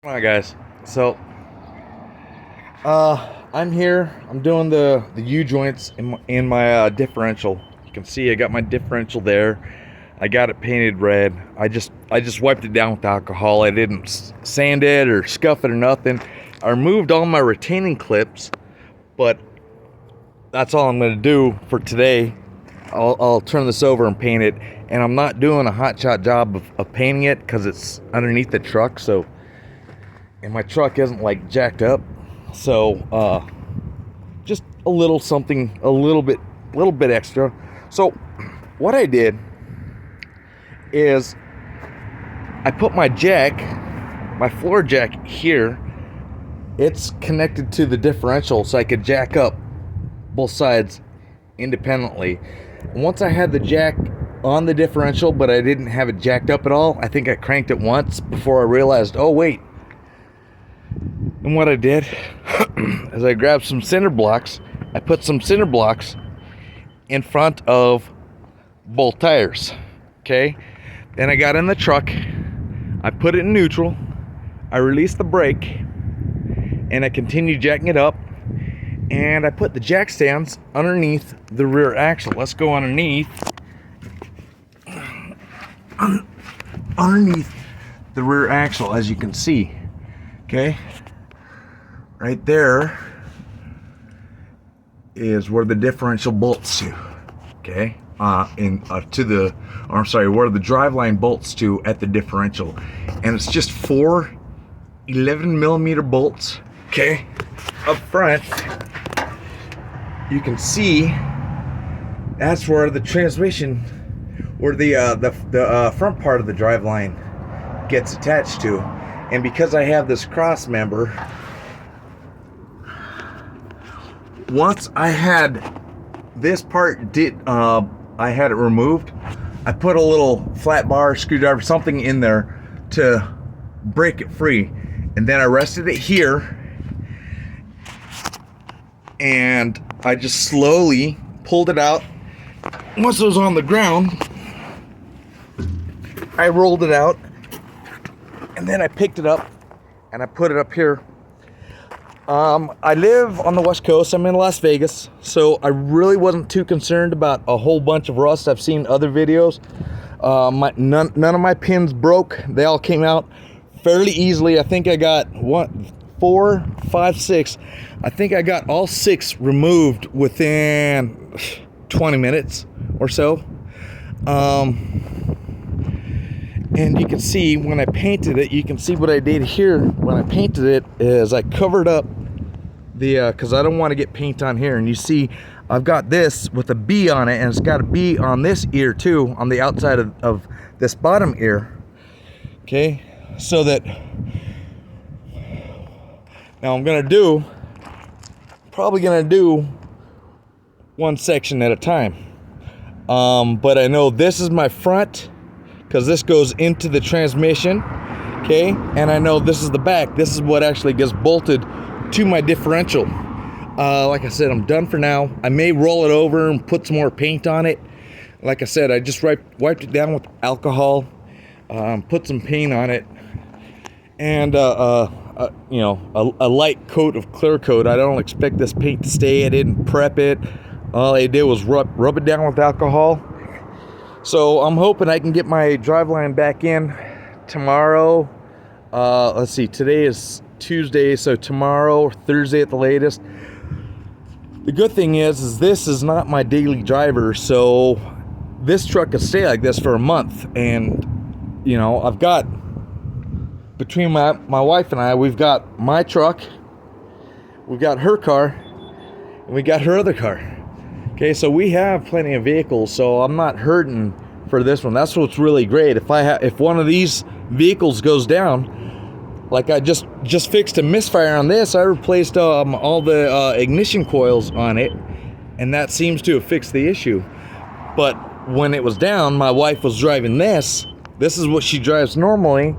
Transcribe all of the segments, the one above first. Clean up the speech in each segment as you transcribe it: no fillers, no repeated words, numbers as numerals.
Alright guys, so I'm here. I'm doing the U-joints in my differential. You can see I got my differential there. I got it painted red. I just wiped it down with alcohol. I didn't sand it or scuff it or nothing. I removed all my retaining clips, but that's all I'm going to do for today. I'll turn this over and paint it, and I'm not doing a hot shot job of painting it because it's underneath the truck, so and my truck isn't like jacked up, so just a little something, a little bit extra. So what I did is I put my jack, my floor jack here. It's connected to the differential so I could jack up both sides independently. And once I had the jack on the differential but I didn't have it jacked up at all, I think I cranked it once before I realized, oh wait. And what I did is I grabbed some cinder blocks. I put some cinder blocks in front of both tires. Okay? Then I got in the truck. I put it in neutral. I released the brake. And I continued jacking it up. And I put the jack stands underneath the rear axle. Let's go underneath. Underneath the rear axle, as you can see. Okay? Right there is where the differential bolts to, okay? Where the driveline bolts to at the differential, and it's just four 11mm bolts, okay? Up front, you can see that's where the transmission, where the front part of the driveline gets attached to, and because I have this cross member. Once I had this part I had it removed, I put a little flat bar, screwdriver, something in there to break it free. And then I rested it here. And I just slowly pulled it out. Once it was on the ground, I rolled it out. And then I picked it up and I put it up here. I live on the West Coast. I'm in Las Vegas, so I really wasn't too concerned about a whole bunch of rust. I've seen other videos. None of my pins broke. They all came out fairly easily. I think I got 4, 5, 6. I think I got all 6 removed within 20 minutes or so. And you can see when I painted it, you can see what I did here when I painted it is I covered up the, because I don't want to get paint on here. And you see I've got this with a B on it, and it's got a B on this ear too, on the outside of this bottom ear. Okay, so that now I'm probably gonna do one section at a time. But I know this is my front, because this goes into the transmission, okay? And I know this is the back. This is what actually gets bolted to my differential. Like I said, I'm done for now. I may roll it over and put some more paint on it. Like I said, I just wiped it down with alcohol, put some paint on it, and you know, a light coat of clear coat. I don't expect this paint to stay. I didn't prep it. All I did was rub it down with alcohol. So I'm hoping I can get my driveline back in tomorrow. Let's see, today is Tuesday, so tomorrow, Thursday at the latest. The good thing is this is not my daily driver, so this truck could stay like this for a month. And you know, I've got, between my wife and I, we've got my truck, we've got her car, and we got her other car. Okay, so we have plenty of vehicles, so I'm not hurting for this one. That's what's really great. If one of these vehicles goes down, like I just fixed a misfire on this, I replaced all the ignition coils on it, and that seems to have fixed the issue. But when it was down, my wife was driving this. This is what she drives normally,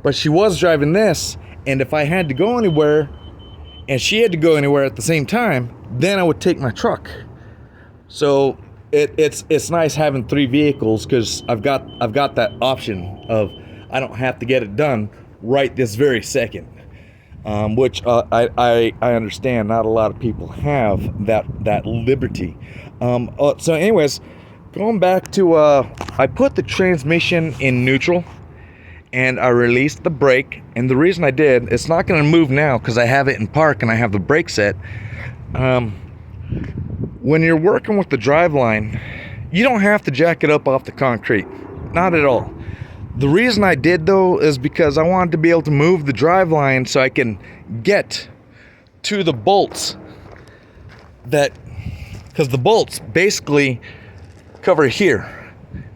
but she was driving this, and if I had to go anywhere, and she had to go anywhere at the same time, then I would take my truck. So it's nice having 3 vehicles, because I've got that option of I don't have to get it done right this very second, which I understand not a lot of people have that liberty. So anyways, going back to I put the transmission in neutral and I released the brake, and the reason I did, it's not going to move now because I have it in park and I have the brake set. When you're working with the driveline, you don't have to jack it up off the concrete, not at all. The reason I did though is because I wanted to be able to move the driveline so I can get to the bolts because the bolts basically cover here,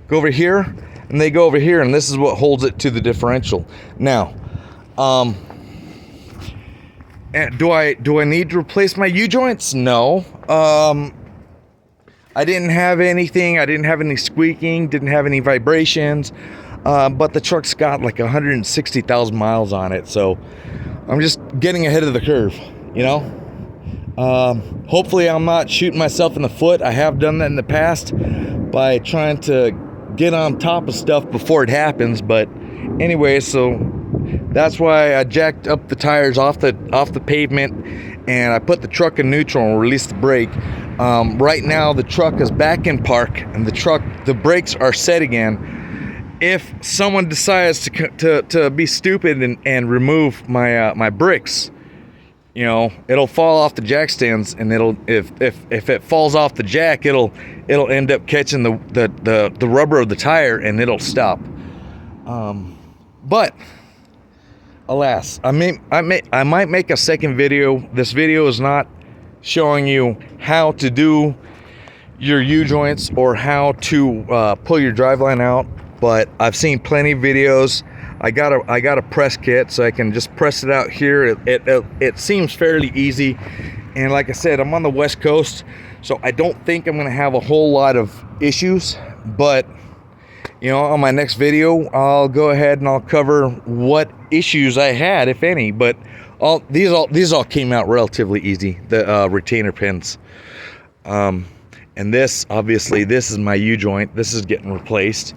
go over here, and they go over here, and this is what holds it to the differential. Now, do I need to replace my U-joints? No. I didn't have anything. I didn't have any squeaking, didn't have any vibrations, but the truck's got like 160,000 miles on it, so I'm just getting ahead of the curve, you know? Hopefully I'm not shooting myself in the foot. I have done that in the past by trying to get on top of stuff before it happens, but anyway, so that's why I jacked up the tires off the pavement, and I put the truck in neutral and released the brake. Right now the truck is back in park, and the brakes are set again. If someone decides to be stupid and remove my bricks, you know, it'll fall off the jack stands, and if it falls off the jack, it'll end up catching the rubber of the tire, and it'll stop. But alas, I might make a second video. This video is not showing you how to do your U-joints or how to pull your driveline out, but I've seen plenty of videos. I got a press kit, so I can just press it out here. It seems fairly easy, and like I said, I'm on the West Coast, so I don't think I'm gonna have a whole lot of issues. But you know, on my next video, I'll go ahead and I'll cover what issues I had, if any. But these all came out relatively easy. The retainer pins, and this, obviously, this is my U-joint. This is getting replaced,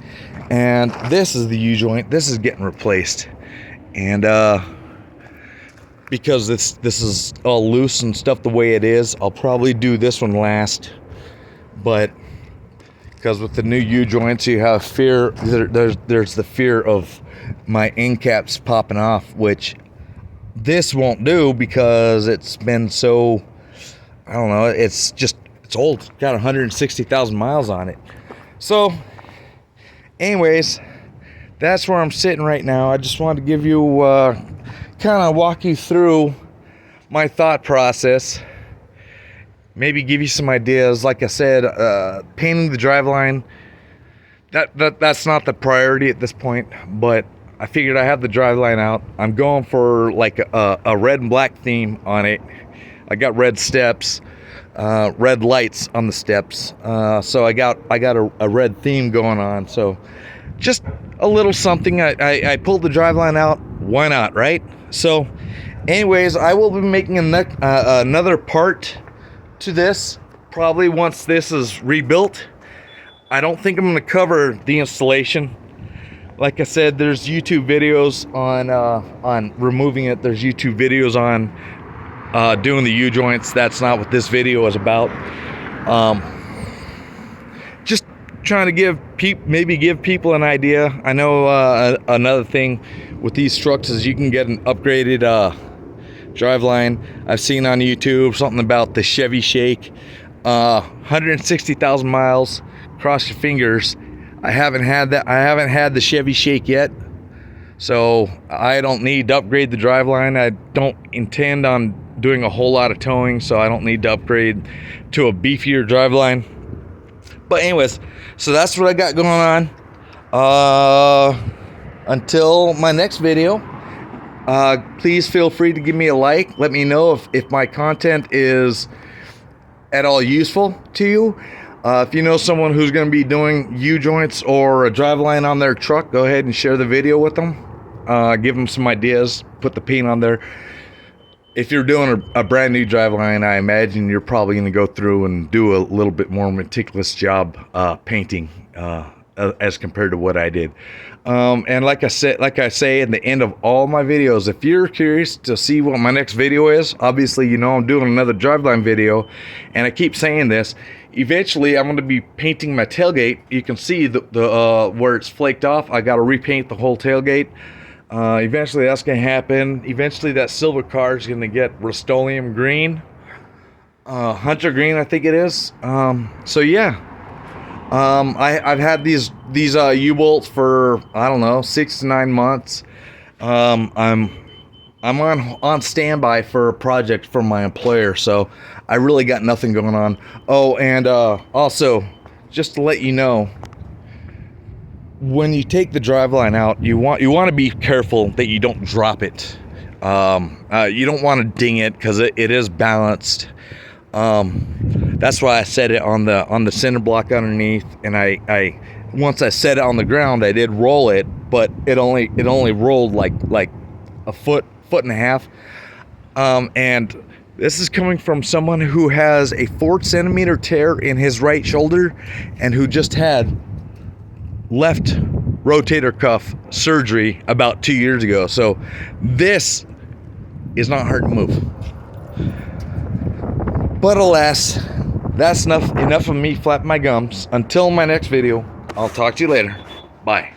and this is the U-joint. This is getting replaced, and because this is all loose and stuff the way it is, I'll probably do this one last. But because with the new U-joints, you have fear. There's the fear of my end caps popping off, which this won't do because it's been so, I don't know, it's old. It's got 160,000 miles on it. So anyways, that's where I'm sitting right now. I just wanted to give you kind of walk you through my thought process, maybe give you some ideas. Like I said, painting the driveline, that's not the priority at this point, but I figured I have the driveline out. I'm going for like a red and black theme on it. I got red steps, red lights on the steps, so I got a red theme going on. So just a little something. I pulled the driveline out, why not, right? So anyways, I will be making another part to this probably once this is rebuilt. I don't think I'm going to cover the installation. Like I said, there's YouTube videos on removing it. There's YouTube videos on doing the U-joints. That's not what this video is about. Just trying to give people an idea. I know another thing with these trucks is you can get an upgraded driveline. I've seen on YouTube something about the Chevy Shake. 160,000 miles. Cross your fingers. I haven't had that. I haven't had the Chevy Shake yet, so I don't need to upgrade the driveline. I don't intend on doing a whole lot of towing, so I don't need to upgrade to a beefier driveline. But anyways, so that's what I got going on. Until my next video, please feel free to give me a like. Let me know if my content is at all useful to you. If you know someone who's going to be doing U-joints or a driveline on their truck, go ahead and share the video with them. Give them some ideas. Put the paint on there. If you're doing a brand new driveline, I imagine you're probably going to go through and do a little bit more meticulous job painting as compared to what I did. And like I say in the end of all my videos, if you're curious to see what my next video is, obviously, you know, I'm doing another driveline video, and I keep saying this. Eventually, I'm going to be painting my tailgate. You can see the where it's flaked off. I got to repaint the whole tailgate. Eventually, that's going to happen. Eventually, that silver car is going to get Rust-Oleum green, Hunter green, I think it is. So yeah. I've had these U-bolts for, I don't know, 6 to 9 months. I'm on standby for a project from my employer, so I really got nothing going on. Oh, and also, just to let you know, when you take the driveline out, you want to be careful that you don't drop it. You don't want to ding it because it is balanced. That's why I set it on the center block underneath, and I once I set it on the ground, I did roll it, but it only rolled like a foot and a half. And this is coming from someone who has a 4-centimeter tear in his right shoulder, and who just had left rotator cuff surgery about 2 years ago. So this is not hard to move. But alas, that's enough of me flapping my gums. Until my next video, I'll talk to you later. Bye.